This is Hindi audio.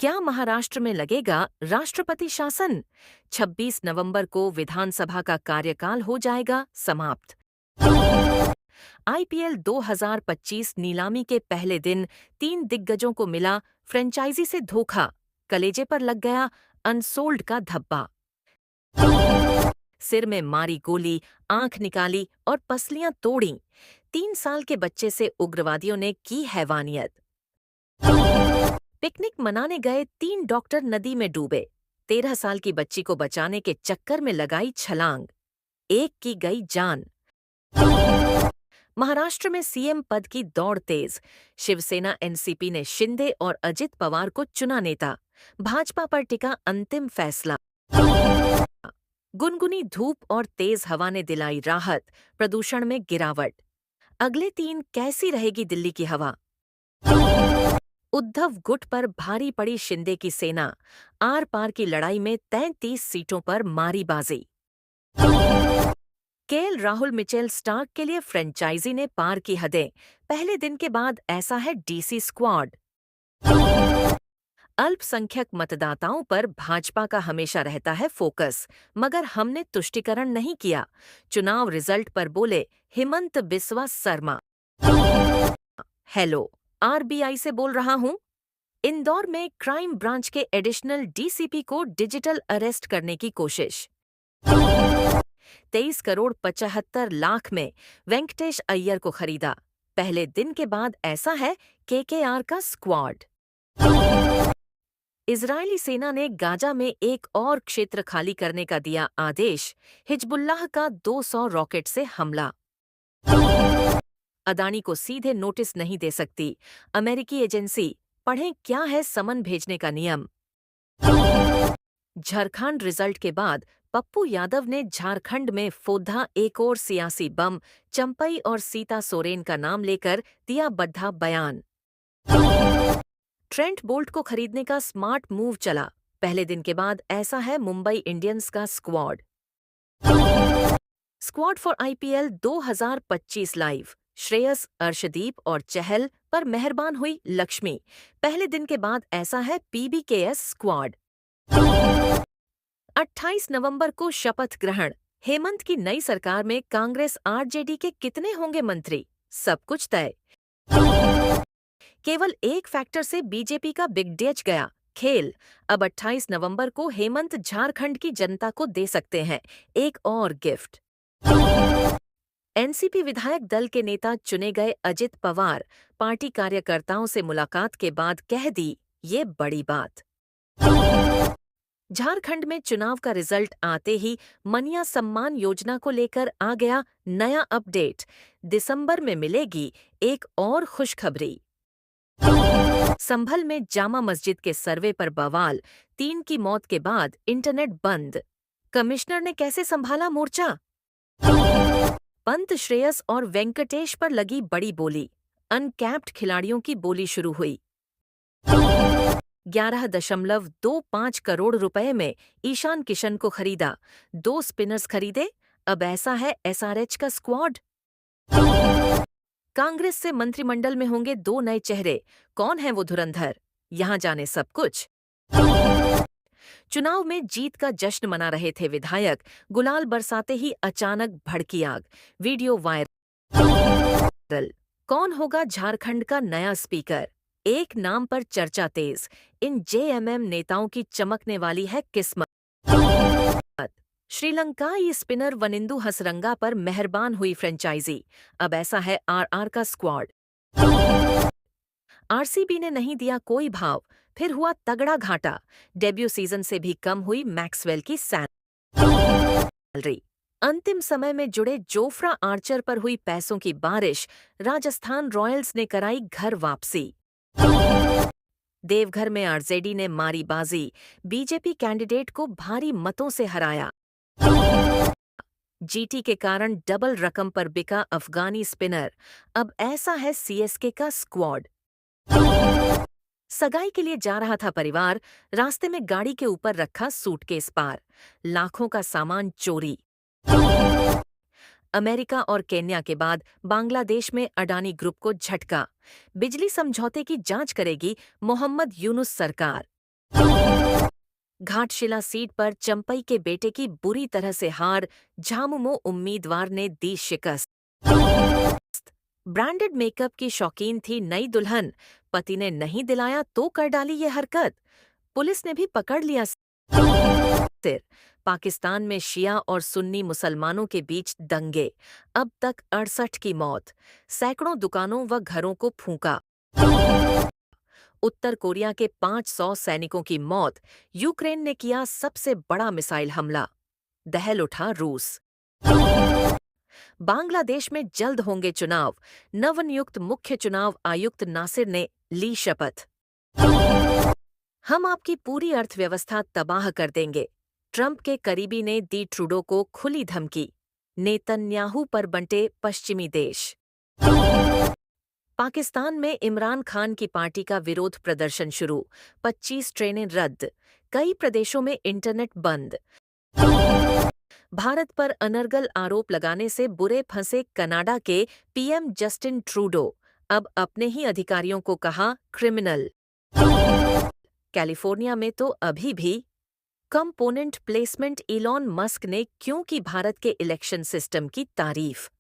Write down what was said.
क्या महाराष्ट्र में लगेगा राष्ट्रपति शासन? 26 नवंबर को विधानसभा का कार्यकाल हो जाएगा समाप्त। आईपीएल 2025 नीलामी के पहले दिन 3 दिग्गजों को मिला फ्रेंचाइजी से धोखा, कलेजे पर लग गया अनसोल्ड का धब्बा। सिर में मारी गोली, आंख निकाली और पसलियां तोड़ी। 3 साल के बच्चे से उग्रवादियों ने की हैवानियत। पिकनिक मनाने गए 3 डॉक्टर नदी में डूबे। 13 साल की बच्ची को बचाने के चक्कर में लगाई छलांग। एक की गई जान। महाराष्ट्र में सीएम पद की दौड़ तेज। शिवसेना एनसीपी ने शिंदे और अजित पवार को चुना नेता। भाजपा पर टिका अंतिम फैसला। गुनगुनी धूप और तेज हवा ने दिलाई राहत, प्रदूषण में गिरावट। अगले 3 कैसी रहेगी दिल्ली की हवा? उद्धव गुट पर भारी पड़ी शिंदे की सेना। आर पार की लड़ाई में 33 सीटों पर मारी बाजी। केएल राहुल मिचेल स्टार्क के लिए फ्रेंचाइजी ने पार की हदें। पहले दिन के बाद ऐसा है डीसी स्क्वाड। अल्पसंख्यक मतदाताओं पर भाजपा का हमेशा रहता है फोकस, मगर हमने तुष्टिकरण नहीं किया। चुनाव रिजल्ट पर बोले हेमंत बिस्वा शर्मा। हेलो, आरबीआई से बोल रहा हूं। इंदौर में क्राइम ब्रांच के एडिशनल डीसीपी को डिजिटल अरेस्ट करने की कोशिश। 23 करोड़ 75 लाख में वेंकटेश अय्यर को खरीदा। पहले दिन के बाद ऐसा है केकेआर का स्क्वाड। इजरायली सेना ने गाजा में एक और क्षेत्र खाली करने का दिया आदेश। हिजबुल्लाह का 200 रॉकेट से हमला। अदानी को सीधे नोटिस नहीं दे सकती अमेरिकी एजेंसी। पढ़ें क्या है समन भेजने का नियम। झारखंड रिजल्ट के बाद पप्पू यादव ने झारखंड में फोधा एक और सियासी बम चंपई और सीता सोरेन का नाम लेकर दिया बद्धा बयान। ट्रेंट बोल्ट को खरीदने का स्मार्ट मूव चला। पहले दिन के बाद ऐसा है मुंबई इंडियंस का squad. Squad for IPL 2025 live. Shreyas, Arshdeep और चहल पर मेहरबान हुई लक्ष्मी। पहले दिन के बाद ऐसा है पीबीकेएस स्क्वाड। 28 नवंबर को शपथ ग्रहण। हेमंत की नई सरकार में कांग्रेस आरजेडी के कितने होंगे मंत्री? सब कुछ तय। केवल एक फैक्टर से बीजेपी का बिग डैच गया खेल। अब 28 नवंबर को हेमंत झारखंड की जनता को दे सकते हैं एक और गिफ्ट। एनसीपी विधायक दल के नेता चुने गए अजित पवार। पार्टी कार्यकर्ताओं से मुलाकात के बाद कह दी ये बड़ी बात। झारखंड में चुनाव का रिजल्ट आते ही मनिया सम्मान योजना को लेकर आ गया नया अपडेट। दिसंबर में मिलेगी एक और खुशखबरी। संभल में जामा मस्जिद के सर्वे पर बवाल। 3 की मौत के बाद इंटरनेट बंद। कमिश्नर ने कैसे संभाला मोर्चा? पंत, श्रेयस और वेंकटेश पर लगी बड़ी बोली। अनकैप्ड खिलाड़ियों की बोली शुरू हुई। 11.25 करोड़ रुपए में ईशान किशन को खरीदा। 2 स्पिनर्स खरीदे। अब ऐसा है एसआरएच का स्क्वाड। कांग्रेस से मंत्रिमंडल में होंगे 2 नए चेहरे। कौन है वो धुरंधर? यहां जाने सब कुछ। चुनाव में जीत का जश्न मना रहे थे विधायक। गुलाल बरसाते ही अचानक भड़की आग। Video viral. कौन होगा झारखंड का नया स्पीकर? एक नाम पर चर्चा तेज। इन जेएमएम नेताओं की चमकने वाली है किस्मत। श्रीलंकाई स्पिनर वनिंदु हसरंगा पर मेहरबान हुई फ्रेंचाइजी। अब ऐसा है आरआर का स्क्वाड। आरसीबी ने नहीं दिया कोई भाव, फिर हुआ तगड़ा घाटा। डेब्यू सीजन से भी कम हुई मैक्सवेल की सैलरी। अंतिम समय में जुड़े जोफ्रा आर्चर पर हुई पैसों की बारिश। राजस्थान रॉयल्स ने कराई घर वापसी। देवघर में आरजेडी ने मारी बाजी। बीजेपी कैंडिडेट को भारी मतों से हराया। जीटी के कारण डबल रकम पर बिका अफगानी स्पिनर। अब ऐसा है सीएसके का स्क्वाड। सगाई के लिए जा रहा था परिवार। रास्ते में गाड़ी के ऊपर रखा सूटकेस पार। लाखों का सामान चोरी। अमेरिका और केन्या के बाद बांग्लादेश में अडानी ग्रुप को झटका। बिजली समझौते की जांच करेगी मोहम्मद यूनुस सरकार। घाटशिला सीट पर चंपई के बेटे की बुरी तरह से हार, झामुमो उम्मीदवार ने दी शिकस्त। ब्रांडेड मेकअप की शौकीन थी नई दुल्हन, पति ने नहीं दिलाया तो कर डाली ये हरकत, पुलिस ने भी पकड़ लिया सिर। पाकिस्तान में शिया और सुन्नी मुसलमानों के बीच दंगे, अब तक 68 की मौत, सैकड़ों दुकानों व घरों को फूंका। उत्तर कोरिया के 500 सैनिकों की मौत, यूक्रेन ने किया सबसे बड़ा मिसाइल हमला, दहल उठा रूस। बांग्लादेश में जल्द होंगे चुनाव, नवनियुक्त मुख्य चुनाव आयुक्त नासिर ने ली शपथ। हम आपकी पूरी अर्थव्यवस्था तबाह कर देंगे, ट्रंप के करीबी ने दी ट्रूडो को खुली धमकी, नेतन्याहू पर बंटे पश्चिमी देश। पाकिस्तान में इमरान खान की पार्टी का विरोध प्रदर्शन शुरू, 25 ट्रेनें रद्द, कई प्रदेशों में इंटरनेट बंद। भारत पर अनर्गल आरोप लगाने से बुरे फंसे कनाडा के पीएम जस्टिन ट्रूडो, अब अपने ही अधिकारियों को कहा क्रिमिनल। कैलिफोर्निया में तो अभी भी कंपोनेंट प्लेसमेंट, इलॉन मस्क ने क्यों की भारत के इलेक्शन सिस्टम की तारीफ।